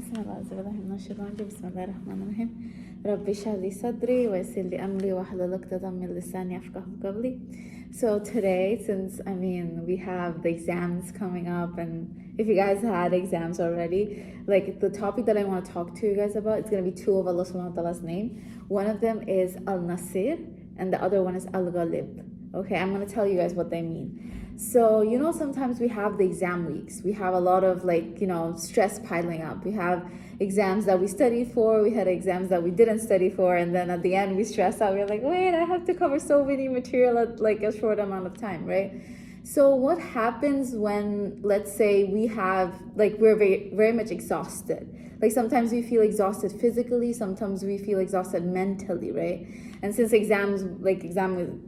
بسم الله أعوذ بالله من الشيطان الرجيم بسم الله الرحمن الرحيم رب اشرح لي صدري ويسر لي أمري واحلل عقدة من لساني يفقهوا قولي. So today, since we have the exams coming up, and if you guys had exams already, like the topic that I want to talk to you guys about, it's going to be two of Allah subhanahu wa ta'ala's name. One of them is Al-Nasir and the other one is Al-Ghalib. Okay, I'm going to tell you guys what they mean. So, sometimes we have the exam weeks. We have a lot of stress piling up. We have exams that we studied for. We had exams that we didn't study for. And then at the end, we stress out. We're like, wait, I have to cover so many material at like a short amount of time, right? So what happens when, let's say, we have, we're very, very much exhausted? Like sometimes we feel exhausted physically, sometimes we feel exhausted mentally, right? And since exam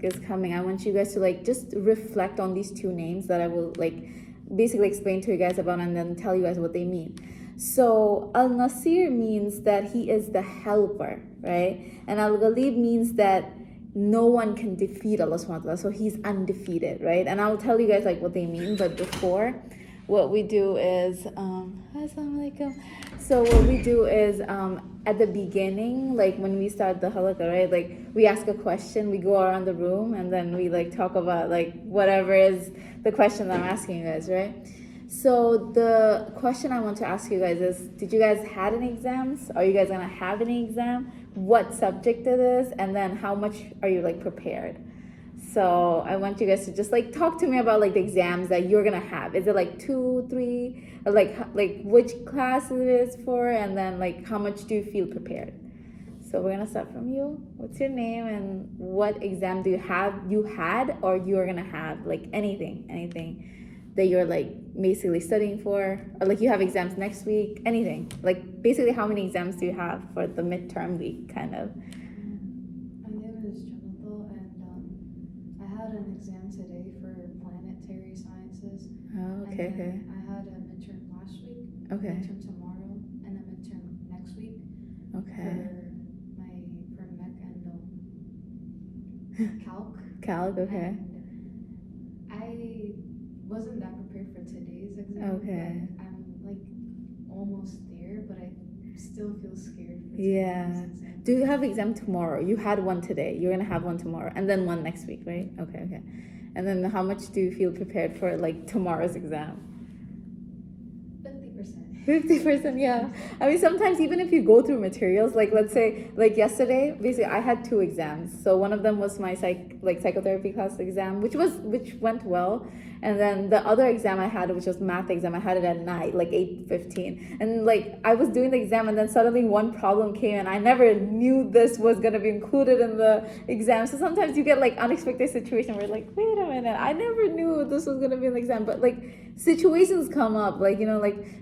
is coming, I want you guys to just reflect on these two names that I will basically explain to you guys about and then tell you guys what they mean. So Al-Nasir means that he is the helper, right? And Al-Ghalib means that no one can defeat Allah subhanahu wa ta'ala, so he's undefeated, right? And I'll tell you guys what they mean, but before, what we do is at the beginning, when we start the halaqah, right, we ask a question, we go around the room, and then we talk about whatever is the question that I'm asking you guys, right? So the question I want to ask you guys is, did you guys had any exams? Are you guys gonna have any exam? What subject it is, and then how much are you prepared? So I want you guys to just talk to me about the exams that you're gonna have. Is it 2, 3, or which class it is for, and then how much do you feel prepared? So we're gonna start from you. What's your name and what exam do you had or you're gonna have? Anything that you're basically studying for, or you have exams next week, anything. Basically how many exams do you have for the midterm week kind of? My name is Jonathan, and I had an exam today for planetary sciences. Oh, okay. I had a midterm last week, okay. A midterm tomorrow, and a midterm next week. Okay. For Mech and Calc, okay. And I wasn't that prepared for today's exam. Okay. But I'm almost there, but I still feel scared for today's exam. Do you have exam tomorrow? You had one today. You're gonna have one tomorrow, and then one next week, right? Okay. And then how much do you feel prepared for tomorrow's exam? 50%, yeah. Sometimes even if you go through materials, let's say, yesterday, basically I had 2 exams. So one of them was my psychotherapy class exam, which went well. And then the other exam I had, which was math exam, I had it at night, 8:15. And I was doing the exam, and then suddenly one problem came, and I never knew this was gonna be included in the exam. So sometimes you get unexpected situation where wait a minute, I never knew this was gonna be in the exam. But situations come up,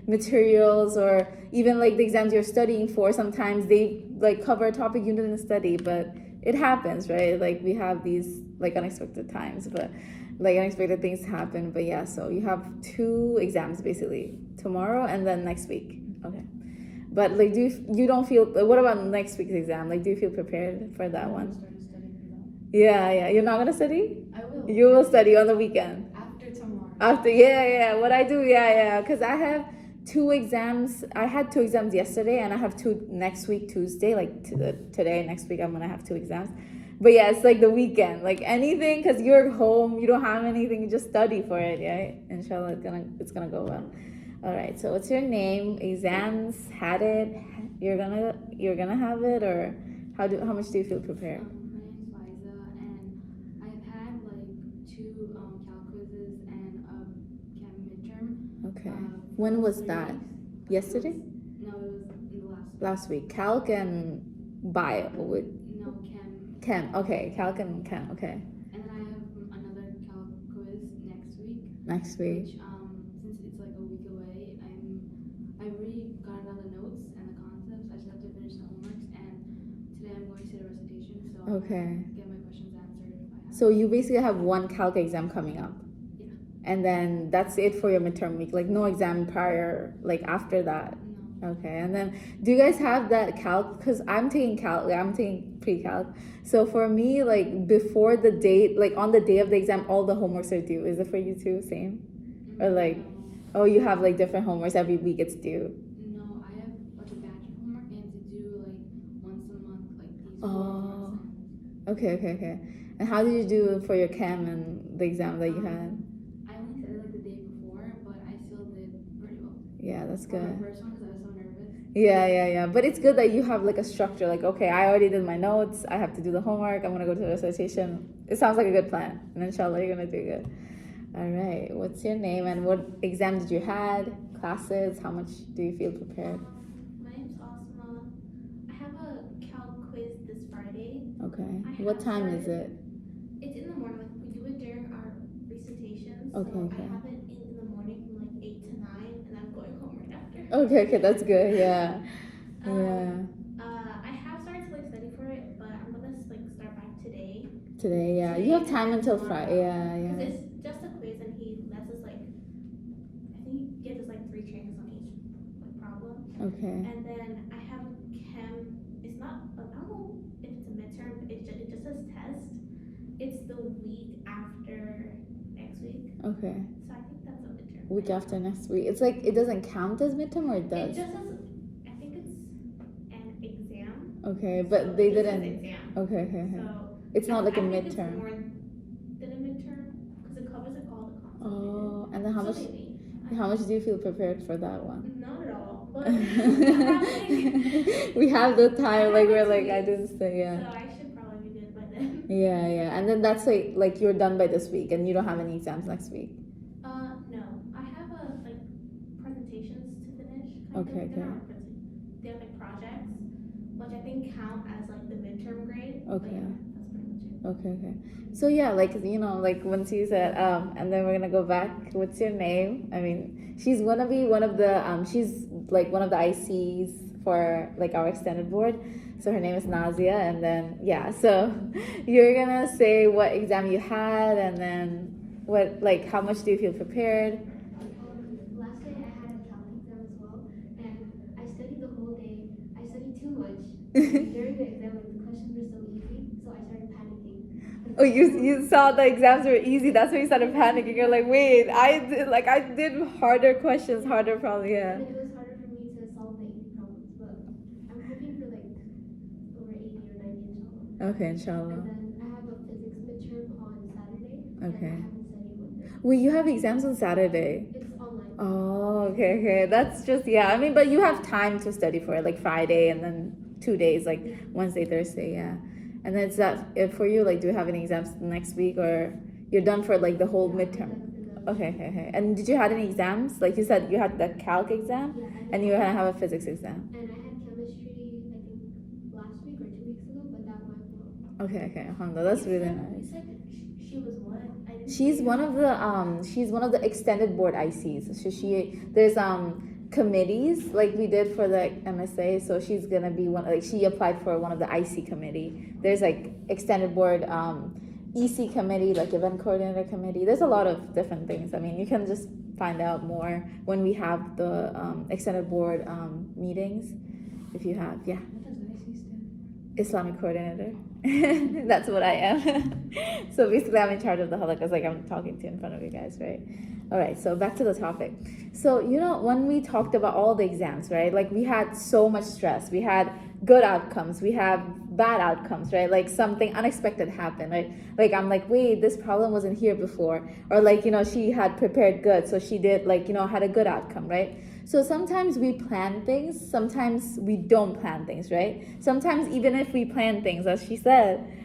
materials, or even the exams you're studying for, sometimes they cover a topic you didn't study, but it happens, right? We have these unexpected times, but unexpected things happen. But yeah, so you have 2 exams basically, tomorrow and then next week. Okay. But you don't feel, what about next week's exam? Do you feel prepared for that one? Yeah. You're not gonna study? I will. You will study on the weekend? After tomorrow. What I do, because I have 2 exams. I had 2 exams yesterday, and I have 2 next week, Tuesday, today, next week, I'm gonna have 2 exams. But yeah, it's the weekend, anything, because you're home, you don't have anything, you just study for it, yeah? Inshallah, it's gonna go well. All right, so what's your name, exams, had it, you're gonna have it, or how much do you feel prepared? My name's Liza, and I've had 2 calc quizzes and a chem midterm. Okay. When was that? Yesterday? No, it was in the last week. Calc and bio. No, Chem. Okay, calc and chem. Okay. And then I have another calc quiz next week. Next week. Which, since it's a week away, I've already gotten all the notes and the concepts. I just have to finish the homeworks, and today I'm going to the recitation, so okay. Get my questions answered if I have. So you basically have 1 calc exam coming up. Yeah. And then that's it for your midterm week. No exam prior, after that. No. Okay. And then do you guys have that calc? Because I'm taking calc. I'm taking pre-calc. So for me, before the date, on the day of the exam, all the homeworks are due. Is it for you too? Same? Or oh, you have different homeworks every week it's due? No, I have Oh, okay. And how did you do for your chem and the exam that you had? I only said it like the day before, but I still did pretty well. Yeah, that's For good. my first one, because I was so nervous. Yeah. But it's good that you have like a structure. Like, okay, I already did my notes. I have to do the homework. I'm gonna go to the recitation. It sounds like a good plan, and inshallah, you're gonna do good. All right. What's your name and what exam did you had? Classes? How much do you feel prepared? My name's Asma. I have a calc quiz this Friday. Okay. I What have time is started- it? It's in the morning. Like, we do it during our recitations. Okay, So okay. I have it in the morning from like 8 to 9, and I'm going home right after. Okay, that's good. Yeah. I have started to like study for it, but I'm gonna like start back today. Today, yeah. You have time until Friday. Because Yeah. it's just a quiz, and he lets us like, I think he gives us like 3 trainings on each like problem. Okay. And then I have a chem. It's not. I don't know if it's a midterm. But it just says test. It's the week after next week. Okay. So I think that's a midterm. Week after next week. It's like it doesn't count as midterm or it It does? just says. I think it's an exam. Okay, but So they it says didn't. Exam. Okay. So It's not like a I think it's midterm. more than a midterm because it covers like all the concepts. Oh, and then how So much? maybe. How much do you feel prepared for that one? Not at all. But I have, like, We have the I time. have Like we're like like I 2 didn't weeks. say yeah. So I should probably be good by then. Yeah. And then that's like you're done by this week and you don't have any exams next week. No. I have like presentations to finish. Okay, They're okay. not they're like projects, which I think count as like the midterm grade. But Okay. yeah, that's pretty much it. Okay. So yeah, like like once you said and then we're gonna go back. What's your name? I mean, she's gonna be one of the she's like one of the ICs for like our extended board. So her name is Nazia, and then yeah, so you're gonna say what exam you had, and then how much do you feel prepared? Last day I had a calc exam as well, and I studied the whole day. I studied too much. During the exam, like, the questions were so easy, so I started panicking. Oh, you saw the exams were easy. That's when you started panicking. You're like, wait, I did harder questions, harder problems. Yeah. And it was harder for me to solve the easy problems, but I'm hoping for like over 80 or 90 inshallah. Okay, inshallah. And then I have a physics midterm on Saturday. Okay. And I haven't studied one day. Wait, you have exams on Saturday. It's online. Oh, okay. That's just yeah. I mean, but you have time to study for it, like Friday and then 2 days, like Wednesday, Thursday, yeah. And then it's that for you. Like, do you have any exams next week, or you're done for like the whole midterm? Okay. And did you had any exams? Like you said, you had the calc exam, Yeah, and you're gonna have a physics exam. And I had chemistry, I think, last week or 2 weeks ago, but that went well. Okay. Alhamdulillah, that's really You nice. said she was what? I didn't She's hear. one of the extended board ICs. So there's committees like we did for the MSA. So she's gonna be she applied for one of the IC committee. There's like extended board EC committee, like event coordinator committee. There's a lot of different things. I mean, you can just find out more when we have the extended board meetings. If you have, yeah. What does IC stand Islamic coordinator. That's what I am. So basically, I'm in charge of the halakas, like I'm talking to in front of you guys, right? All right, so back to the topic. So, when we talked about all the exams, right? Like we had so much stress. We had good outcomes. We have bad outcomes, right? Like something unexpected happened, right? Like I'm like, wait, this problem wasn't here before. Or like, she had prepared good. So she did had a good outcome, right? So sometimes we plan things, sometimes we don't plan things, right? Sometimes even if we plan things, as she said,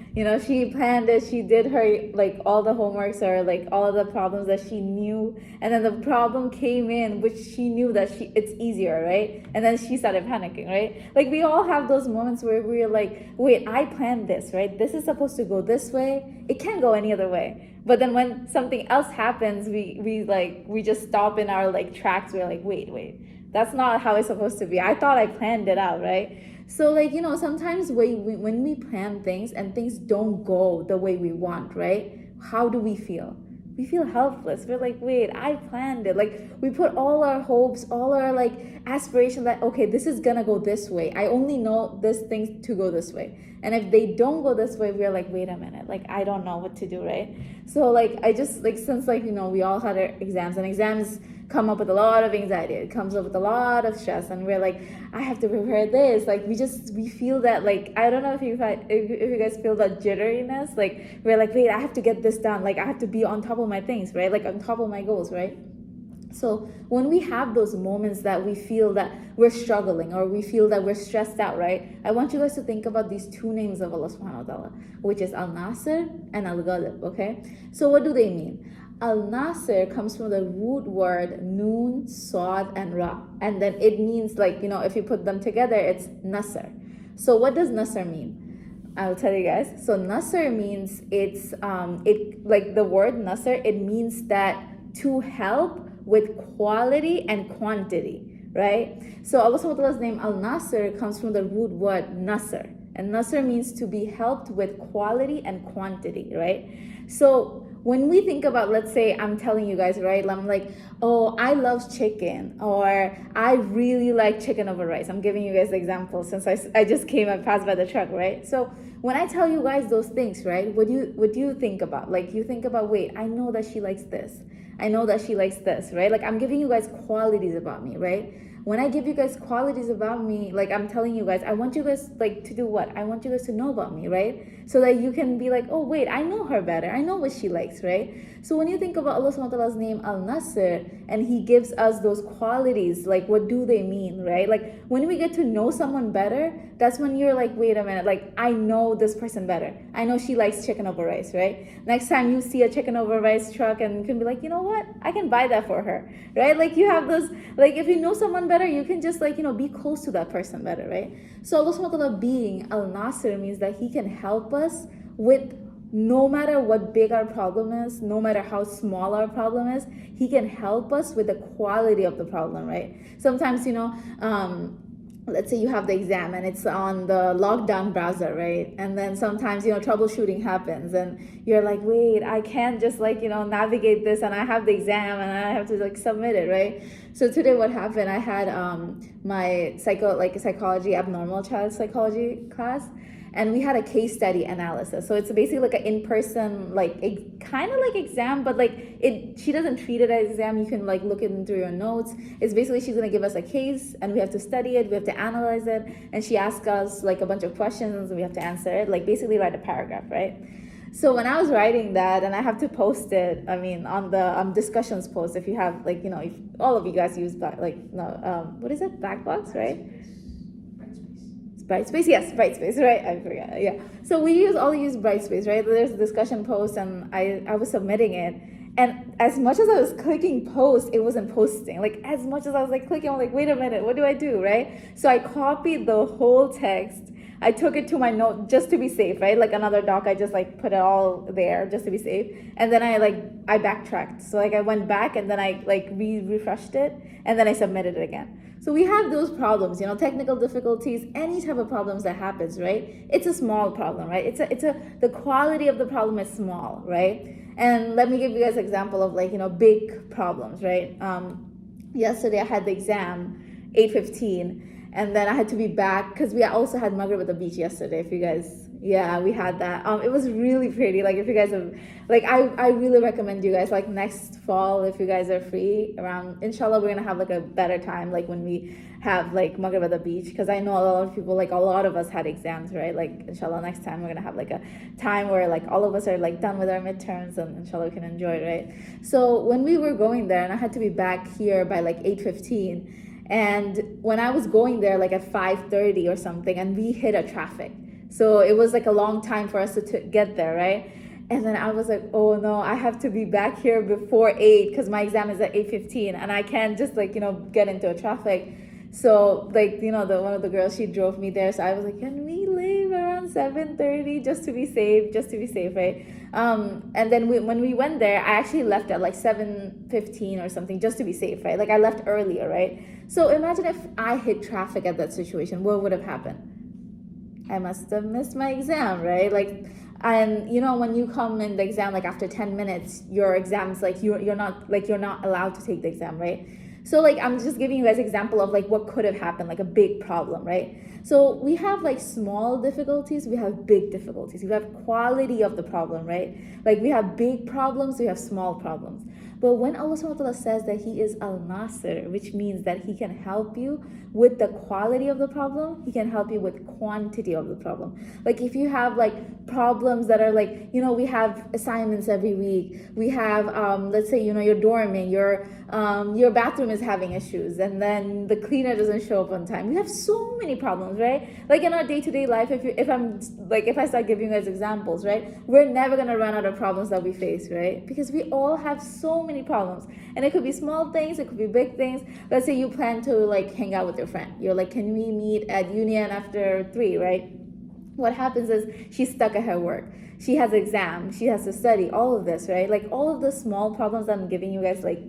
she planned it, she did her, like all the homeworks or like all of the problems that she knew, and then the problem came in, which she knew that it's easier, right? And then she started panicking, right? Like we all have those moments where we're like, wait, I planned this, right? This is supposed to go this way. It can't go any other way. But then when something else happens, we just stop in our like tracks. We're like, wait, that's not how it's supposed to be. I thought I planned it out, right? So like, sometimes when we plan things and things don't go the way we want, right? How do we feel? We feel helpless. We're like, wait, I planned it. Like we put all our hopes, all our like aspirations that, okay, this is gonna go this way. I only know this thing to go this way. And if they don't go this way, we're like, wait a minute, like I don't know what to do, right? So like I just like since like we all had our exams, and exams come up with a lot of anxiety. It comes up with a lot of stress, and we're like, I have to prepare this. Like we feel that, like, I don't know if you guys feel that jitteriness. Like we're like, wait, I have to get this done. Like I have to be on top of my things, right? Like on top of my goals, right? So when we have those moments that we feel that we're struggling or we feel that we're stressed out, right? I want you guys to think about these two names of Allah subhanahu wa ta'ala, which is Al-Nasir and Al-Ghalib, okay? So what do they mean? Al-Nasir comes from the root word Noon, Sod, and Ra. And then it means, like, you know, if you put them together, it's Nasr. So what does Nasr mean? I'll tell you guys. So Nasr means like the word Nasr, it means that to help with quality and quantity, right? So Allah subhanahu wa ta'ala's name Al-Nasir comes from the root word Nasr. And Nasr means to be helped with quality and quantity, right? So when we think about, let's say I'm telling you guys, right? I'm like, oh, I love chicken, or I really like chicken over rice. I'm giving you guys examples since I just came and passed by the truck, right? So when I tell you guys those things, right, what do you think about? Like you think about, wait, I know that she likes this. I know that she likes this, right? Like I'm giving you guys qualities about me, right? When I give you guys qualities about me, like I'm telling you guys, I want you guys like to do what? I want you guys to know about me, right? So that you can be like, oh wait, I know her better. I know what she likes, right? So when you think about Allah subhanahu wa ta'ala's name Al-Nasir, and he gives us those qualities, like what do they mean, right? Like when we get to know someone better, that's when you're like, wait a minute, like I know this person better. I know she likes chicken over rice, right? Next time you see a chicken over rice truck, and you can be like, you know what? I can buy that for her, right? Like you have those, like if you know someone better, you can just like, you know, be close to that person better, right? So Allah subhanahu wa ta'ala being Al-Nasir means that he can help us with no matter what big our problem is, no matter how small our problem is, he can help us with the quality of the problem, right? Sometimes, you know, let's say you have the exam and it's on the lockdown browser, right? And then sometimes, you know, troubleshooting happens and you're like, wait, I can't just like, you know, navigate this, and I have the exam and I have to like submit it, right? So today what happened, I had my psychology, abnormal child psychology class, and we had a case study analysis. So it's basically like an in-person, like kind of like exam, but like she doesn't treat it as exam. You can like look it through your notes. It's basically she's gonna give us a case and we have to study it, we have to analyze it, and she asks us like a bunch of questions and we have to answer it, like basically write a paragraph, right? So when I was writing that, and I have to post it, I mean, on the discussions post, if you have like, you know, if all of you guys use what is it? Backbox, right? Brightspace, yes, Brightspace, right? I forgot, yeah. So we use Brightspace, right? There's a discussion post, and I was submitting it, and as much as I was clicking post, it wasn't posting. Like as much as I was like clicking, I'm like, wait a minute, what do I do, right? So I copied the whole text. I took it to my note just to be safe, right? Like another doc, I just like put it all there just to be safe. And then I backtracked. So like I went back and then I like refreshed it and then I submitted it again. So we have those problems, you know, technical difficulties, any type of problems that happens, right? It's a small problem, right? The quality of the problem is small, right? And let me give you guys an example of like, you know, big problems, right? Yesterday I had the exam, 8:15. And then I had to be back because we also had Maghrib at the beach yesterday. If you guys, yeah, we had that. It was really pretty. Like if you guys have, like I really recommend you guys like next fall if you guys are free around. Inshallah, we're gonna have like a better time like when we have like Maghrib at the beach, because I know a lot of people, like a lot of us had exams, right? Like inshallah next time we're gonna have like a time where like all of us are like done with our midterms and inshallah we can enjoy it, right? So when we were going there, and I had to be back here by like 8:15. And when I was going there like at 5:30 or something, and we hit a traffic, so it was like a long time for us to get there, right? And then I was like, oh no, I have to be back here before 8 because my exam is at 8:15 and I can't just like, you know, get into a traffic. So like, you know, one of the girls, she drove me there, so I was like, can we leave around 7:30 just to be safe, right? And then when we went there, I actually left at like 7:15 or something just to be safe, right? Like I left earlier, right? So imagine if I hit traffic at that situation, what would have happened? I must have missed my exam, right? Like, and you know, when you come in the exam, like after 10 minutes, your exam's like, you're not allowed to take the exam, right? So like, I'm just giving you guys an example of like what could have happened, like a big problem, right? So we have like small difficulties, we have big difficulties, we have quality of the problem, right? Like we have big problems, we have small problems. But when Allah subhanahu wa ta'ala says that He is Al-Nasir, which means that He can help you with the quality of the problem, He can help you with quantity of the problem. Like if you have like problems that are like, we have assignments every week. We have, let's say, you're dorming, your bathroom is having issues, and then the cleaner doesn't show up on time. We have so many problems, right? Like in our day-to-day life, if I start giving you guys examples, right? We're never gonna run out of problems that we face, right? Because we all have so many problems, and it could be small things, it could be big things. Let's say you plan to like hang out with your friend. You're like, can we meet at Union after 3, right? What happens is she's stuck at her work. She has exams, she has to study, all of this, right? Like all of the small problems I'm giving you guys, like,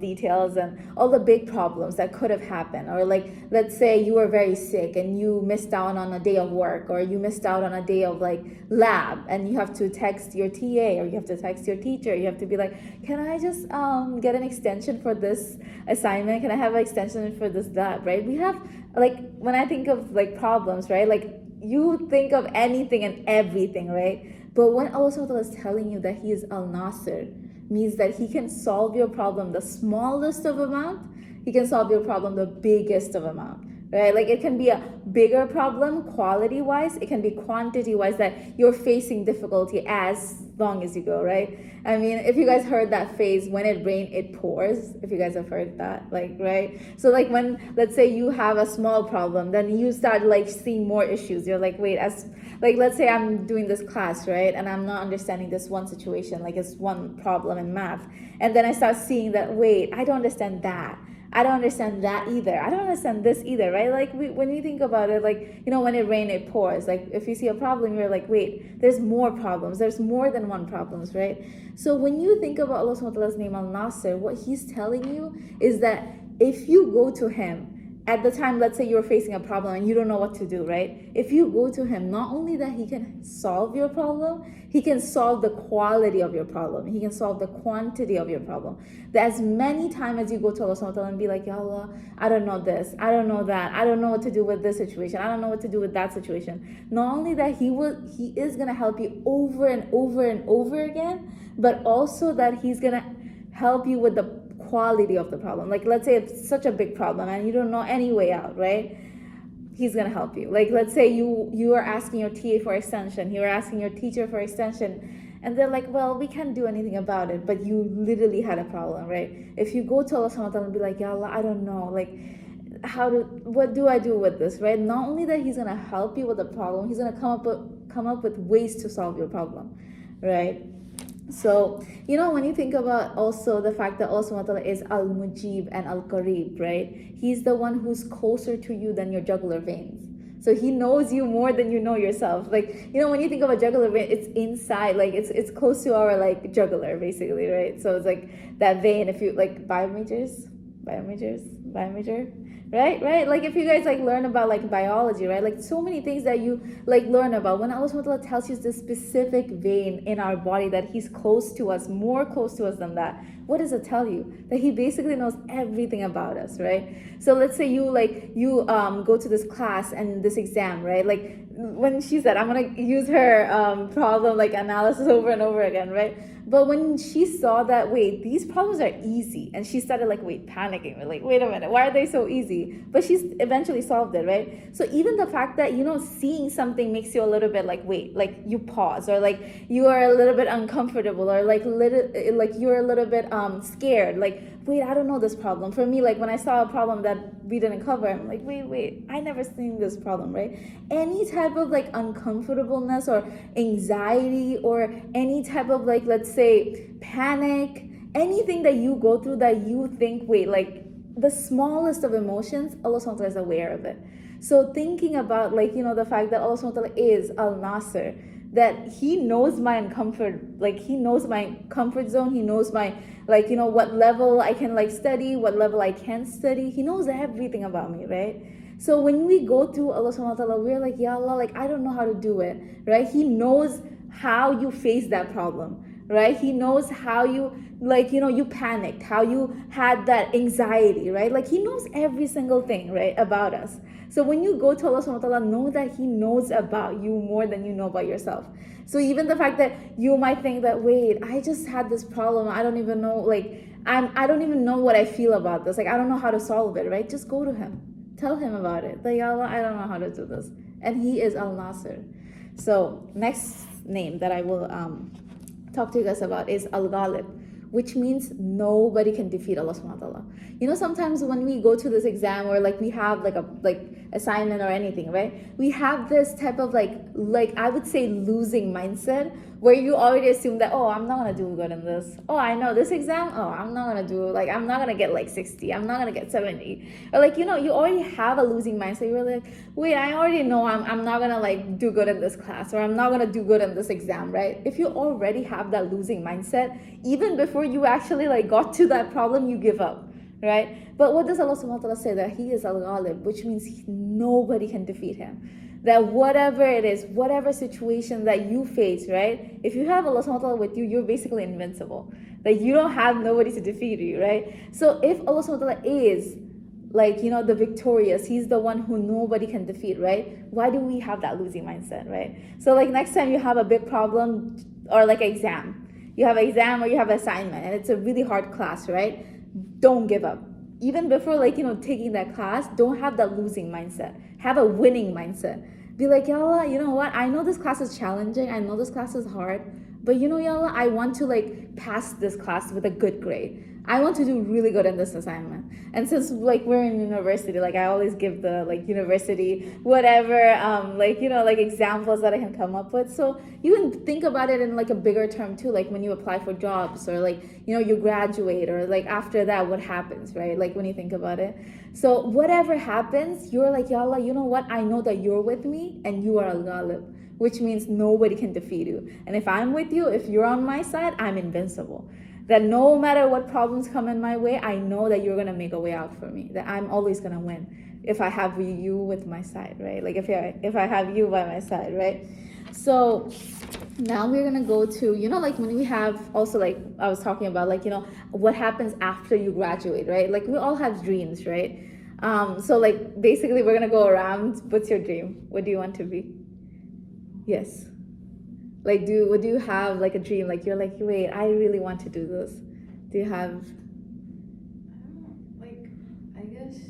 details, and all the big problems that could have happened. Or like, let's say you were very sick and you missed out on a day of work, or you missed out on a day of like lab, and you have to text your TA, or you have to text your teacher. You have to be like, can I just get an extension for this assignment? Can I have an extension for this, that, right? We have, like, when I think of like problems, right? Like you think of anything and everything, right? But when Allah subhanahu wa ta'ala is telling you that He is Al-Nasir, means that He can solve your problem the smallest of amount, He can solve your problem the biggest of amount, right? Like it can be a bigger problem quality wise, it can be quantity wise, that you're facing difficulty as long as you go, right? I mean, if you guys heard that phrase, when it rains, it pours, if you guys have heard that, like, right? So like when, let's say you have a small problem, then you start like seeing more issues. You're like, wait, like let's say I'm doing this class, right? And I'm not understanding this one situation, like it's one problem in math. And then I start seeing that, wait, I don't understand that. I don't understand that either. I don't understand this either, right? Like when you think about it, like, when it rains, it pours. Like if you see a problem, you're like, wait, there's more problems. There's more than one problems, right? So when you think about Allah subhanahu wa ta'ala's name Al-Nasir, what He's telling you is that if you go to Him, at the time, let's say you're facing a problem and you don't know what to do, right? If you go to Him, not only that He can solve your problem, He can solve the quality of your problem. He can solve the quantity of your problem. That as many times as you go to Allah subhanahu wa ta'ala and be like, Ya Allah, I don't know this, I don't know that, I don't know what to do with this situation, I don't know what to do with that situation. Not only that He is going to help you over and over and over again, but also that He's going to help you with the quality of the problem. Like let's say it's such a big problem and you don't know any way out, right? He's gonna help you. Like let's say you are asking your TA for extension, you are asking your teacher for extension, and they're like, well, we can't do anything about it, but you literally had a problem, right? If you go to Allah subhanahu wa ta'ala and be like, Ya Allah, I don't know, like what do I do with this, right? Not only that He's gonna help you with the problem, He's gonna come up with ways to solve your problem, right? So, when you think about also the fact that Allah subhanahu wa ta'ala is Al-Mujib and Al-Ghalib, right? He's the one who's closer to you than your jugular veins. So He knows you more than you know yourself. Like, when you think of a jugular vein, it's inside, like it's close to our like jugular basically, right? So it's like that vein, if you like biometer, right? Like if you guys like learn about like biology, right? Like so many things that you like learn about. When Allah subhanahu wa ta'ala tells you the specific vein in our body that He's close to us, more close to us than that, what does it tell you? That He basically knows everything about us, right? So let's say you go to this class and this exam, right? Like when she said, I'm gonna use her problem like analysis over and over again, right? But when she saw that, wait, these problems are easy, and she started like, panicking, like, wait a minute, why are they so easy? But she's eventually solved it, right? So even the fact that, seeing something makes you a little bit like, wait, like you pause, or like you are a little bit uncomfortable, or like you're a little bit scared, like, wait, I don't know this problem. For me, like when I saw a problem that we didn't cover, I'm like, wait, I never seen this problem, right? Any type of like uncomfortableness or anxiety or any type of like, let's say panic, anything that you go through that you think, wait, like the smallest of emotions, Allah subhanahu wa ta'ala is aware of it. So thinking about like, the fact that Allah subhanahu wa ta'ala is Al-Nasir, that He knows my uncomfort, like He knows my comfort zone, He knows my like, what level I can like study, what level I can't study. He knows everything about me, right? So when we go through Allah subhanahu wa ta'ala, we're like, Ya Allah, like I don't know how to do it, right? He knows how you face that problem, right? He knows how you, like, you panicked, how you had that anxiety, right? Like, he knows every single thing, right, about us. So when you go to Allah subhanahu wa ta'ala, know that he knows about you more than you know about yourself. So even the fact that you might think that, wait, I just had this problem, I don't even know, like, I don't even know what I feel about this, like, I don't know how to solve it, right? Just go to him. Tell him about it. Like, Allah, I don't know how to do this. And he is Al-Nasir. So next name that I will talk to you guys about is Al-Ghalib, which means nobody can defeat Allah subhanahu wa ta'ala. Sometimes when we go to this exam, or like we have like a assignment or anything, right? We have this type of like I would say losing mindset, where you already assume that, oh, I'm not gonna do good in this. Oh, I know this exam. Oh, I'm not gonna get like 60. I'm not gonna get 70. Or like, you already have a losing mindset. You're like, wait, I already know I'm not gonna like do good in this class, or I'm not gonna do good in this exam, right? If you already have that losing mindset, even before you actually like got to that problem, you give up. Right? But what does Allah subhanahu wa ta'ala say? That he is Al-Ghalib, which means nobody can defeat him. That whatever it is, whatever situation that you face, right? If you have Allah subhanahu wa ta'ala with you, you're basically invincible. That you don't have nobody to defeat you, right? So if Allah subhanahu wa ta'ala is like, the victorious, he's the one who nobody can defeat, right? Why do we have that losing mindset, right? So like next time you have a big problem, or like exam, you have an exam or you have an assignment and it's a really hard class, right? Don't give up. Even before taking that class, don't have that losing mindset. Have a winning mindset. Be like, Ya Allah, you know what? I know this class is challenging. I know this class is hard. But Ya Allah, I want to like pass this class with a good grade. I want to do really good in this assignment. And since like we're in university, like I always give the like university whatever examples that I can come up with. So you can think about it in like a bigger term too, like when you apply for jobs, or like you graduate, or like after that what happens, right? Like when you think about it. So whatever happens, you're like, Ya Allah, you know what? I know that you're with me and you are Al-Ghalib, which means nobody can defeat you. And if I'm with you, if you're on my side, I'm invincible. That no matter what problems come in my way, I know that you're gonna make a way out for me. That I'm always gonna win if I have you with my side, right? Like if I have you by my side, right? So now we're gonna go to like when we have also, like I was talking about, like what happens after you graduate, right? Like we all have dreams, right? So like basically we're gonna go around. What's your dream? What do you want to be? Yes. Like, do you have like a dream? Like you're like, wait, I really want to do this. Do you have? I don't know. Like, I guess,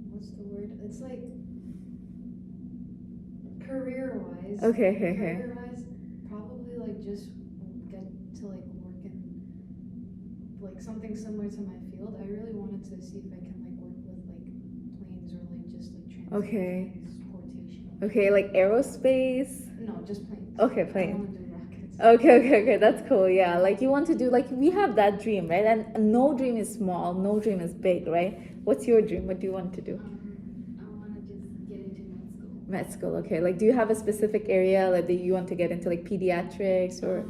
what's the word? It's like career-wise. Okay. Career-wise, probably like just get to like work in like something similar to my field. I really wanted to see if I can like work with like planes, or like just like transportation. Okay, like aerospace? No, just planes. Okay, I don't planes. want to do rockets. Okay, that's cool. Yeah, like you want to do, like we have that dream, right? And no dream is small, no dream is big, right? What's your dream? What do you want to do? I want to just get into med school. Med school, okay. Like do you have a specific area like that you want to get into, like pediatrics or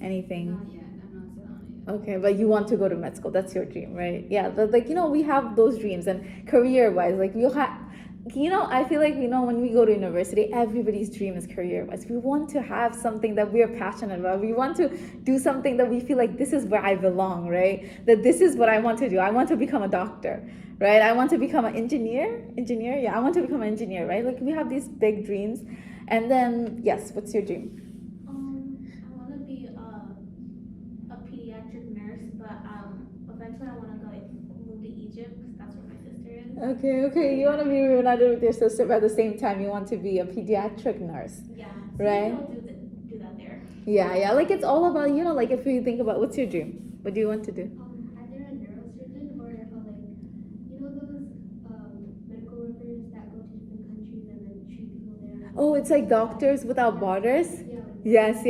anything? Not yet. I'm not set on it yet. Okay, but you want to go to med school. That's your dream, right? Yeah, but like we have those dreams. And career-wise, like we'll have, I feel like when we go to university, everybody's dream is career-wise. We want to have something that we are passionate about. We want to do something that we feel like this is where I belong, right? That this is what I want to do. I want to become a doctor, right? I want to become an engineer. Yeah, I want to become an engineer, right? Like we have these big dreams. And then yes, what's your dream? I want to be a pediatric nurse, but eventually I want to go move to Egypt, because that's where my sister is. Okay. You want to be reunited with your sister, but at the same time you want to be a pediatric nurse. Yeah. Right? I'll do that there. Yeah. Like it's all about, like if you think about what's your dream? What do you want to do? Either a neurosurgeon, or like those medical workers that go to different countries and then treat people there. Oh, it's like Doctors Without Borders? Yeah. Yes.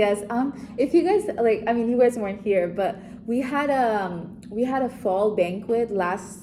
If you guys you guys weren't here, but we had a fall banquet last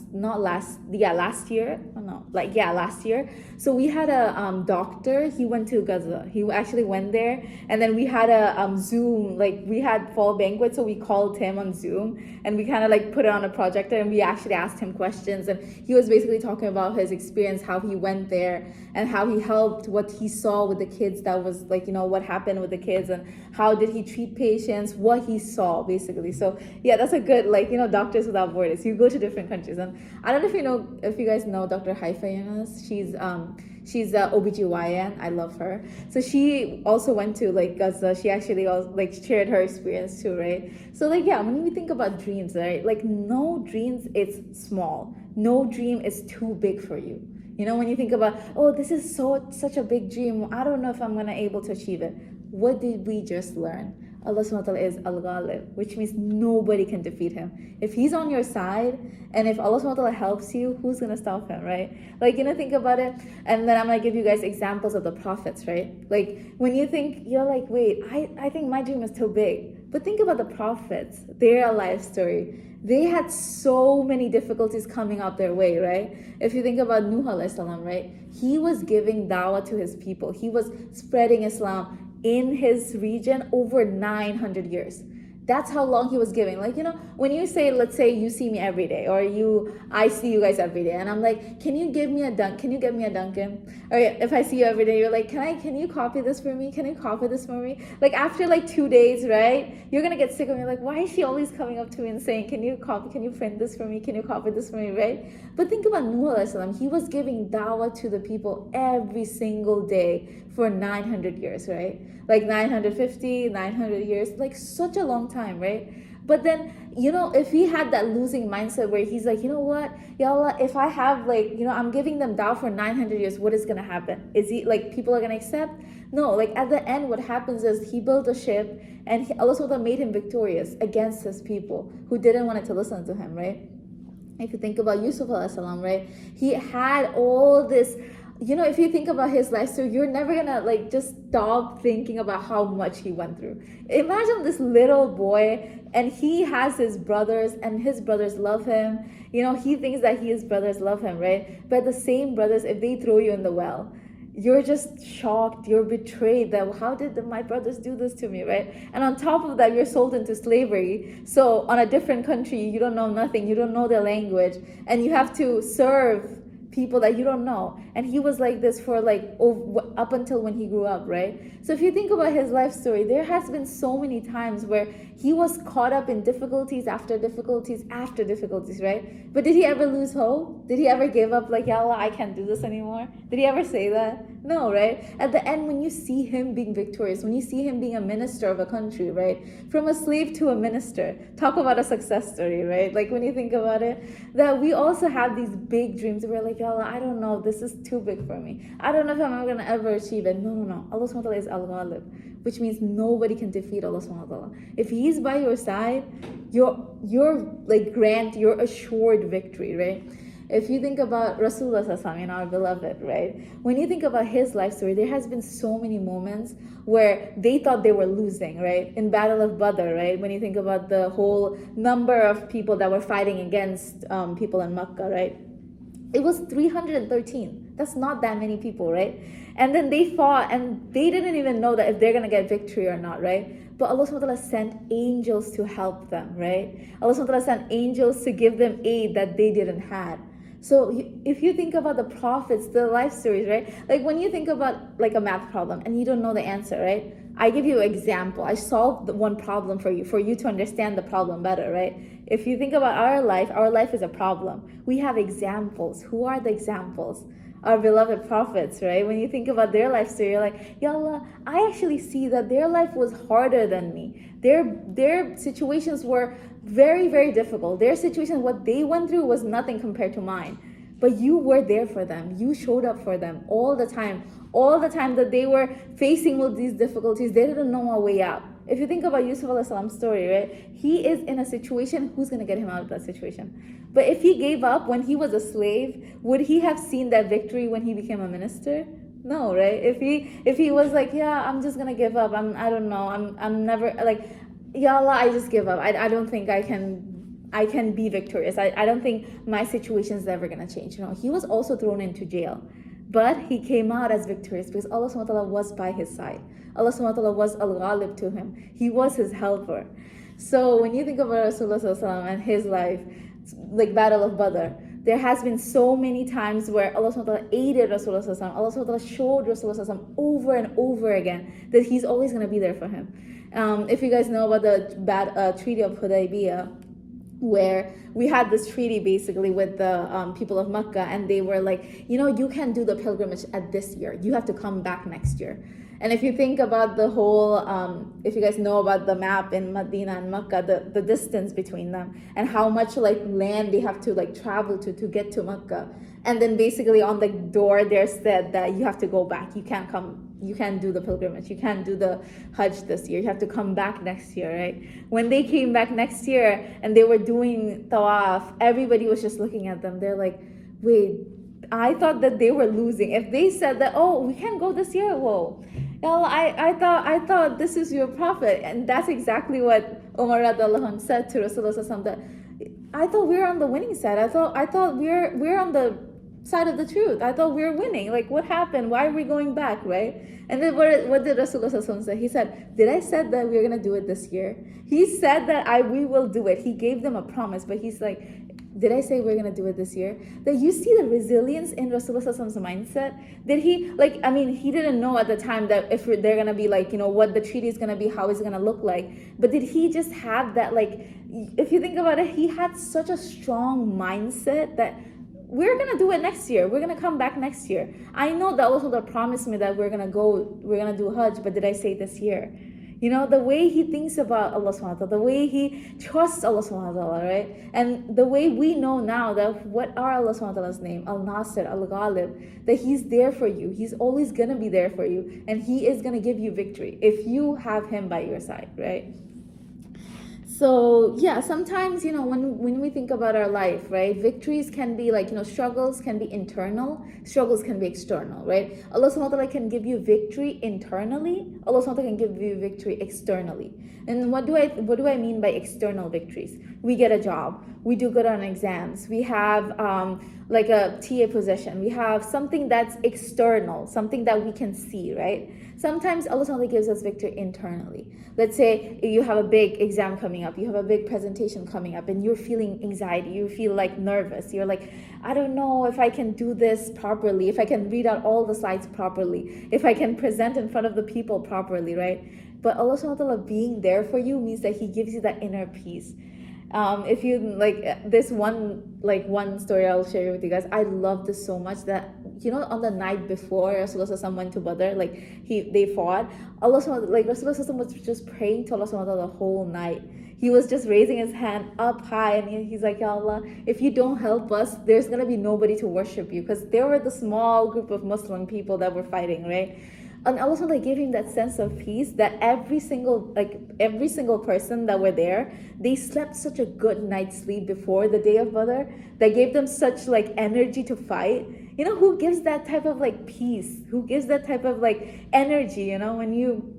year. I'm know, like, yeah, last year. So we had a doctor, he went to Gaza. He actually went there, and then we had a Zoom, like we had fall banquet, so we called him on Zoom, and we kind of like put it on a projector, and we actually asked him questions, and he was basically talking about his experience, how he went there, and how he helped, what he saw with the kids, that was like, you know, what happened with the kids, and how did he treat patients, what he saw, basically. So yeah, that's a good, like, you know, Doctors Without Borders. You go to different countries, and I don't know if you guys know Dr. Haifa Yunus. She's a OBGYN. I love her. So she also went to like Gaza. She actually also, like, shared her experience too, right? So like, yeah, when we think about dreams, right? Like, no dreams is small. No dream is too big for you. You know, when you think about, oh, this is such a big dream, I don't know if I'm gonna able to achieve it. What did we just learn? Allah subhanahu wa ta'ala is Al-Ghalib, which means nobody can defeat him. If he's on your side, and if Allah subhanahu wa ta'ala helps you, who's gonna stop him, right? Like, you know, think about it. And then I'm gonna give you guys examples of the prophets, right? Like, when you think, you're like, wait, I think my dream is too big. But think about the prophets, their life story. They had so many difficulties coming up their way, right? If you think about Nuh alayhi salam, right? He was giving dawah to his people. He was spreading Islam in his region over 900 years. That's how long he was giving. Like, you know, when you say, let's say you see me every day, or I see you guys every day, and I'm like, can you get me a Dunkin'? Or if I see you every day, you're like, can you copy this for me? Can you copy this for me? Like, after like 2 days, right? You're gonna get sick of me. Like, why is she always coming up to me and saying, can you print this for me? Can you copy this for me, right? But think about Nuh alayhi salam. He was giving dawah to the people every single day for 900 years, right? Like 950, 900 years, like such a long time, right? But then, you know, if he had that losing mindset where he's like, you know what, Ya Allah, if I have like, you know, I'm giving them dawah for 900 years, what is going to happen? Is he like, people are going to accept? No, like at the end, what happens is he built a ship, and Allah subhanahu wa ta'ala made him victorious against his people who didn't want to listen to him, right? If you think about Yusuf alayhi salam, right? He had all this, you know, if you think about his life story, you're never gonna like just stop thinking about how much he went through. Imagine this little boy, and he has his brothers, and his brothers love him. You know, he thinks that his brothers love him, right? But the same brothers, if they throw you in the well, you're just shocked, you're betrayed, that how did my brothers do this to me, right? And on top of that, you're sold into slavery. So on a different country, you don't know nothing, you don't know their language, and you have to serve people that you don't know. And he was like this for like up until when he grew up, right? So if you think about his life story, there has been so many times where he was caught up in difficulties after difficulties after difficulties, right? But did he ever lose hope? Did he ever give up, like, Ya Allah, I can't do this anymore? Did he ever say that? No, right? At the end, when you see him being victorious, when you see him being a minister of a country, right? From a slave to a minister, talk about a success story, right? Like, when you think about it, that we also have these big dreams. We're like, Ya Allah, I don't know, this is too big for me. I don't know if I'm gonna ever achieve it. No. Allah subhanahu wa ta'ala is Al-Ghalib, which means nobody can defeat Allah subhanahu wa ta'ala. If he's by your side, you're like you're assured victory, right? If you think about Rasulullah sallallahu alaihi wasallam, our beloved, right? When you think about his life story, there has been so many moments where they thought they were losing, right? In Battle of Badr, right? When you think about the whole number of people that were fighting against people in Makkah, right? It was 313. That's not that many people, right? And then they fought, and they didn't even know that if they're gonna get victory or not, right? But Allah subhanahu wa ta'ala sent angels to help them, right? Allah subhanahu wa ta'ala sent angels to give them aid that they didn't have. So if you think about the prophets, the life stories, right? Like when you think about like a math problem and you don't know the answer, right? I give you an example. I solved one problem for you to understand the problem better, right? If you think about our life is a problem. We have examples. Who are the examples? Our beloved prophets, right? When you think about their life story, you're like, Ya Allah, I actually see that their life was harder than me. Their situations were very, very difficult. Their situation, what they went through was nothing compared to mine. But you were there for them. You showed up for them all the time. All the time that they were facing with these difficulties, they didn't know a way out. If you think about Yusuf alayhi salam's story, right? He is in a situation, who's going to get him out of that situation? But if he gave up when he was a slave, would he have seen that victory when he became a minister? No, right? If he was like, yeah, I'm just going to give up. I'm never like, Ya Allah, I just give up. I don't think I can I can be victorious. I don't think my situation is ever going to change. He was also thrown into jail, but he came out as victorious because Allah subhanahu wa ta'ala was by his side. Allah subhanahu wa ta'ala was Al-Ghalib to him. He was his helper. So when you think about Rasulullah sallallahu alaihi wasallam and his life, like Battle of Badr, there has been so many times where Allah subhanahu wa ta'ala aided Rasulullah sallallahu alaihi wasallam. Allah subhanahu wa ta'ala showed Rasulullah sallallahu alaihi wasallam over and over again that he's always going to be there for him. If you guys know about the Treaty of Hudaybiyah, where we had this treaty basically with the people of Mecca, and they were like, you can do the pilgrimage at this year. You have to come back next year. And if you think about the whole, if you guys know about the map in Medina and Mecca, the distance between them and how much like land they have to like travel to get to Mecca. And then basically on the door there said that you have to go back. You can't do the pilgrimage. You can't do the Hajj this year. You have to come back next year, right? When they came back next year and they were doing tawaf, everybody was just looking at them. They're like, wait, I thought that they were losing. If they said that, oh, we can't go this year, whoa. I thought this is your prophet. And that's exactly what Umar radiallahu anh said to Rasulullah, that I thought we were on the winning side. I thought we're on the side of the truth. I thought we were winning. Like, what happened? Why are we going back, right? And then what did Rasulullah say? He said, did I said that we're going to do it this year? He said that we will do it. He gave them a promise, but he's like, did I say we're going to do it this year? That you see the resilience in Rasulullah's mindset. Did he, he didn't know at the time that if they're going to be like, what the treaty is going to be, how it's going to look like. But did he just have that, like, if you think about it, he had such a strong mindset that we're going to do it next year. We're going to come back next year. I know that Allah promised me that we're going to do Hajj, but did I say this year? The way he thinks about Allah subhanahu wa ta'ala, the way he trusts Allah subhanahu wa ta'ala, right? And the way we know now that what are Allah subhanahu wa ta'ala's name? Al-Nasir, Al-Ghalib, that he's there for you. He's always going to be there for you. And he is going to give you victory if you have him by your side, right? So yeah, sometimes, when we think about our life, right, victories can be like, struggles can be internal, struggles can be external, right? Allah subhanahu wa ta'ala can give you victory internally, Allah subhanahu wa ta'ala can give you victory externally. And what do I mean by external victories? We get a job, we do good on exams, we have like a TA position, we have something that's external, something that we can see, right? Sometimes Allah subhanahu wa ta'ala gives us victory internally. Let's say you have a big exam coming up, you have a big presentation coming up, and you're feeling anxiety, you feel like nervous, you're like, I don't know if I can do this properly, if I can read out all the slides properly, if I can present in front of the people properly, right? But Allah subhanahu wa ta'ala being there for you means that he gives you that inner peace. If you like this one story I'll share with you guys. I love this so much that on the night before Rasulullah went to Badr, they fought. Rasulullah was just praying to Allah the whole night. He was just raising his hand up high, and he's like, Ya Allah, if you don't help us, there's gonna be nobody to worship you, because there were the small group of Muslim people that were fighting, right? And Allah gave him that sense of peace that every single person that were there, they slept such a good night's sleep before the day of Badr that gave them such energy to fight. Who gives that type of peace? Who gives that type of energy? When you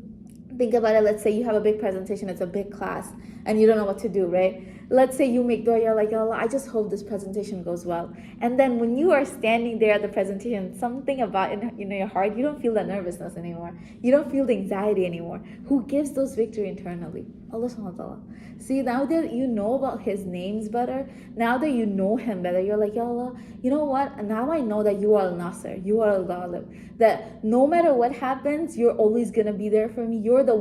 think about it, let's say you have a big presentation, it's a big class, and you don't know what to do, right? Let's say you make dua, you're like, Allah, I just hope this presentation goes well. And then when you are standing there at the presentation, something about in your heart, you don't feel that nervousness anymore. You don't feel the anxiety anymore. Who gives those victory internally? Allah subhanahu wa ta'ala. See, now that you know about his names better, now that you know him better, you're like, Ya Allah, you know what? Now I know that you are Al-Nasir, you are Al-Ghalib. That no matter what happens, you're always going to be there for me. You're the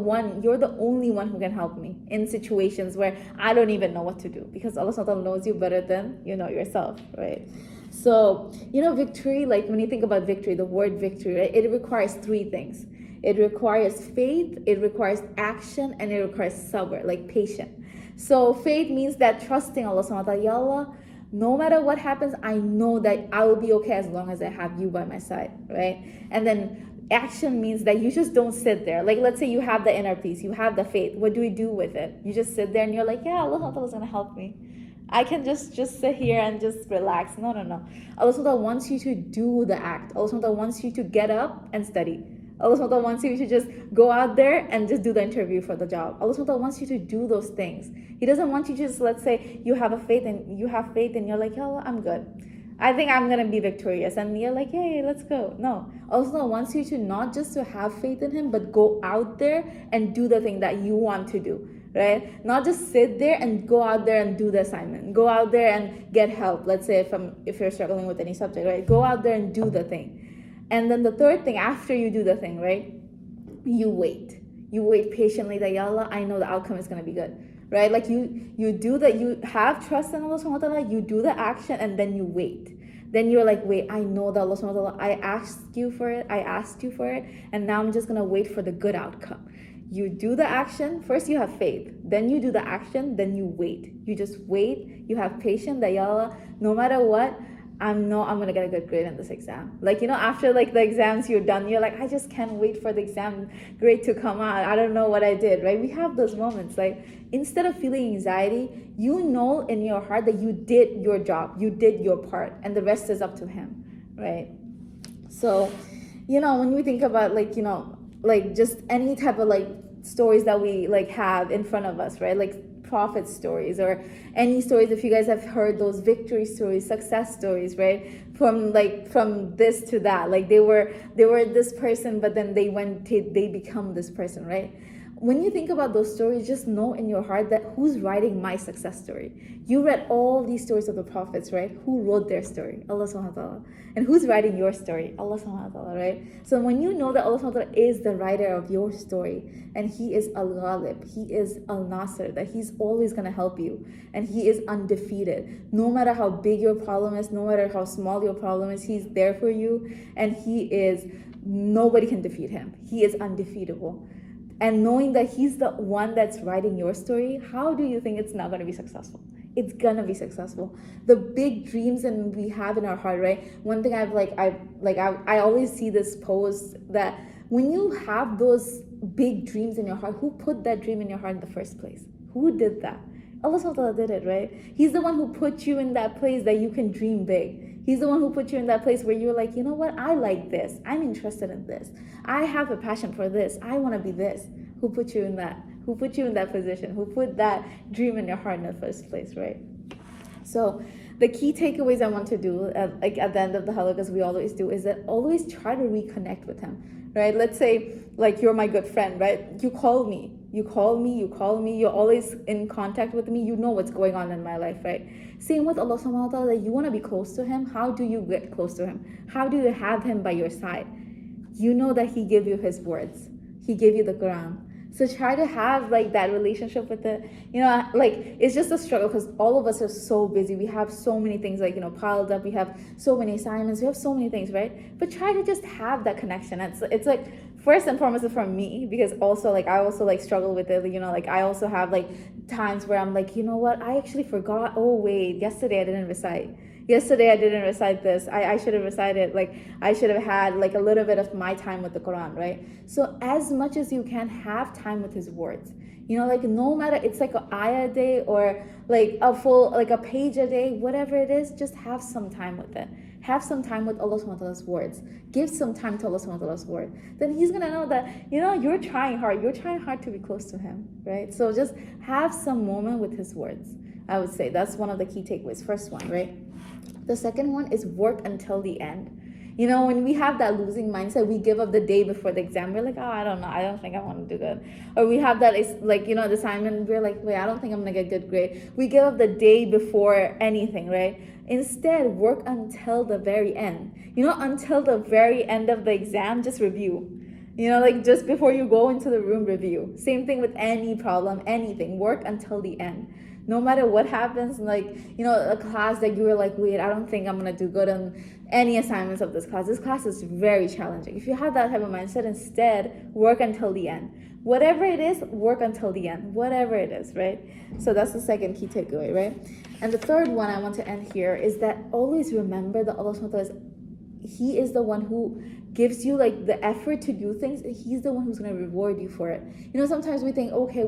only one who can help me in situations where I don't even know what to do, because Allah subhanahu wa ta'ala knows you better than you know yourself, right? So, victory, when you think about victory, the word victory, right, it requires three things. It requires faith, it requires action, and it requires sabr, patience. So faith means that trusting Allah subhanahu wa ta'ala, Ya Allah, no matter what happens, I know that I will be okay as long as I have you by my side, right? And then action means that you just don't sit there. Let's say you have the inner peace, you have the faith. What do we do with it? You just sit there and you're like, yeah, Allah is going to help me. I can just sit here and just relax. No. Allah wants you to do the act. Allah wants you to get up and study. Allah subhanahu wa ta'ala wants you to just go out there and just do the interview for the job. Allah subhanahu wa ta'ala wants you to do those things. He doesn't want you to just, let's say you have faith and you're like, ya Allah, I'm good. I think I'm going to be victorious. And you're like, hey, let's go. No. Allah wants you to not just to have faith in him, but go out there and do the thing that you want to do. Right? Not just sit there and go out there and do the assignment. Go out there and get help. Let's say if you're struggling with any subject, right? Go out there and do the thing. And then the third thing, after you do the thing, right? You wait. You wait patiently that, ya Allah, I know the outcome is going to be good. Right? Like you do that, you have trust in Allah subhanahu wa ta'ala, you do the action and then you wait. Then you're like, wait, I know that Allah subhanahu wa ta'ala, I asked you for it, and now I'm just going to wait for the good outcome. You do the action, first you have faith, then you do the action, then you wait. You just wait, you have patience that, ya Allah, no matter what, I'm gonna get a good grade in this exam. Like, after like the exams you're done, you're like, I just can't wait for the exam grade to come out. I don't know what I did, right? We have those moments. Like, instead of feeling anxiety, you know in your heart that you did your job, you did your part, and the rest is up to him, right? So, when we think about like just any type of like stories that we like have in front of us, right? Like prophet stories or any stories, if you guys have heard those victory stories, success stories, right? From this to that, like they were this person, but then they become this person, right? When you think about those stories, just know in your heart that who's writing my success story? You read all these stories of the prophets, right? Who wrote their story? Allah subhanahu wa ta'ala. And who's writing your story? Allah subhanahu wa ta'ala, right? So when you know that Allah subhanahu wa ta'ala is the writer of your story, and he is Al-Ghalib, he is Al-Nasir, that he's always going to help you, and he is undefeated. No matter how big your problem is, no matter how small your problem is, he's there for you, and nobody can defeat him. He is undefeatable. And knowing that he's the one that's writing your story, how do you think it's not going to be successful? It's going to be successful. The big dreams and we have in our heart, right? One thing I always see this post that when you have those big dreams in your heart, who put that dream in your heart in the first place? Who did that? Allah subhanahu wa ta'ala did it, right? He's the one who put you in that place that you can dream big. He's the one who put you in that place where you're like, you know what? I like this. I'm interested in this. I have a passion for this. I want to be this. Who put you in that? Who put you in that position? Who put that dream in your heart in the first place, right? So the key takeaways I want to do, at the end of the halaqah, as we always do, is that always try to reconnect with him, right? Let's say, like, you're my good friend, right? You call me, you're always in contact with me, you know what's going on in my life, right? Same with Allah subhanahu wa ta'ala, that you want to be close to him. How do you get close to him? How do you have him by your side? You know that he gave you his words. He gave you the Quran. So try to have like that relationship with it. It's just a struggle because all of us are so busy. We have so many things piled up. We have so many assignments. We have so many things, right? But try to just have that connection. It's like, first and foremost for me, because also I also struggle with it. I also have times where I'm like, you know what? I actually forgot. Oh wait, yesterday I didn't recite this. I should have recited, I should have had a little bit of my time with the Quran, right? So as much as you can, have time with his words. No matter, it's an ayah a day or a full, a page a day, whatever it is, just have some time with it. Have some time with Allah subhanahu wa ta'ala's words. Give some time to Allah subhanahu wa ta'ala's word. Then he's going to know that, you're trying hard. You're trying hard to be close to him, right? So just have some moment with his words. I would say that's one of the key takeaways. First one, right? The second one is work until the end. When we have that losing mindset, we give up the day before the exam. We're like, oh, I don't know. I don't think I want to do good. Or we have that, the assignment. We're like, wait, I don't think I'm going to get a good grade. We give up the day before anything, right? Instead, work until the very end. Until the very end of the exam, just review. Just before you go into the room, review. Same thing with any problem, anything. Work until the end. No matter what happens, a class that you were like, wait, I don't think I'm going to do good on any assignments of this class. This class is very challenging. If you have that type of mindset, instead, work until the end. Whatever it is, work until the end. Whatever it is, right? So that's the second key takeaway, right? And the third one I want to end here is that always remember that Allah subhanahu wa ta'ala, he is the one who gives you like the effort to do things, he's the one who's going to reward you for it. You know, sometimes we think, okay,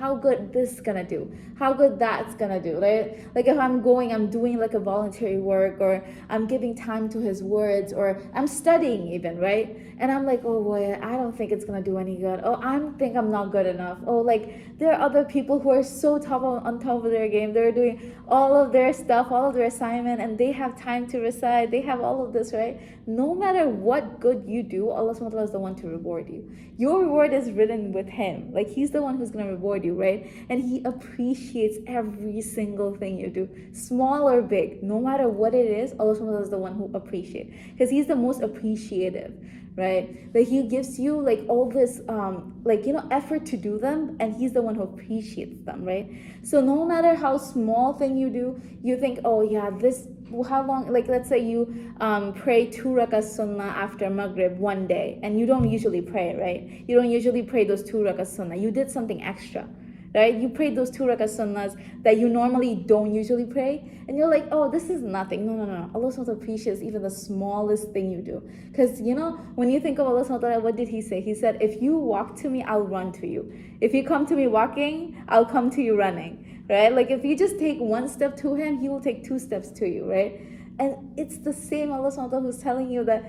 how good this gonna do, how good that's gonna do, right? Like if I'm doing like a voluntary work, or I'm giving time to his words, or I'm studying even, right? And I'm like, oh boy, I don't think it's gonna do any good. Oh, I think I'm not good enough. Oh, like there are other people who are so on top of their game. They're doing all of their stuff, all of their assignment, and they have time to recite. They have all of this, right? No matter what good you do, Allah subhanahu wa ta'ala is the one to reward you. Your reward is written with him. Like he's the one who's going to reward you, right? And he appreciates every single thing you do, small or big. No matter what it is, Allah subhanahu wa ta'ala is the one who appreciates, because he's the most appreciative, right? Like he gives you like all this effort to do them, and he's the one who appreciates them, right? So no matter how small thing you do, you think, oh yeah, this, how long, like let's say you pray 2 rakat sunnah after Maghrib one day, and you don't usually pray, right? You don't usually pray those 2 rakat sunnah. You did something extra, right? You prayed those 2 rakat sunnahs that you normally don't usually pray, and you're like, oh, this is nothing. No. Allah subhanahu wa ta'ala appreciates even the smallest thing you do. Because, you know, when you think of Allah subhanahu wa ta'ala, what did he say? He said, if you walk to me, I'll run to you. If you come to me walking, I'll come to you running, right? Like if you just take 1 step to him, he will take 2 steps to you, right? And it's the same Allah subhanahu wa ta'ala who's telling you that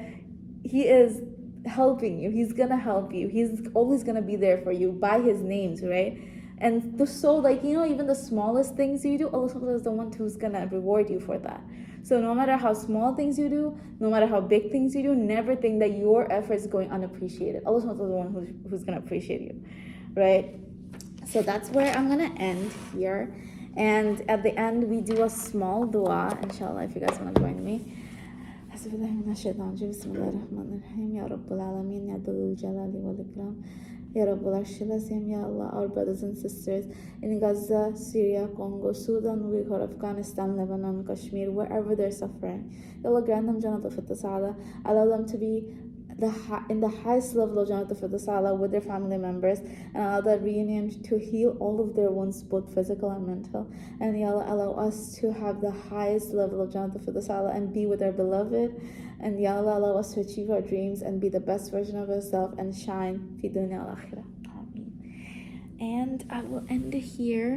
he is helping you. He's gonna help you. He's always gonna be there for you by his names, right? And so, like, you know, even the smallest things you do, Allah subhanahu wa ta'ala is the one who's gonna reward you for that. So no matter how small things you do, no matter how big things you do, never think that your effort is going unappreciated. Allah subhanahu wa ta'ala is the one who's gonna appreciate you, right? So that's where I'm gonna end here. And at the end, we do a small dua, inshallah, if you guys wanna join me. Bismillahirrahmanirrahim. Ya Rabbul Alameen, Ya Dhul Jalali wal Ikram. Ya Rabbul Arshil Azim, Ya Allah, our brothers and sisters in Gaza, Syria, Congo, Sudan, Uyghur, Afghanistan, Lebanon, Kashmir, wherever they're suffering. Ya Allah, grant them Jannat al-Firdawsa. Allow them to be in the highest level of Jannat al-Firdawsa with their family members, and allow that reunion to heal all of their wounds, both physical and mental. And Ya Allah, allow us to have the highest level of Jannat al-Firdawsa and be with our beloved. And Ya Allah, allow us to achieve our dreams and be the best version of ourselves and shine fi dunya al akhirah. Ameen. And I will end it here.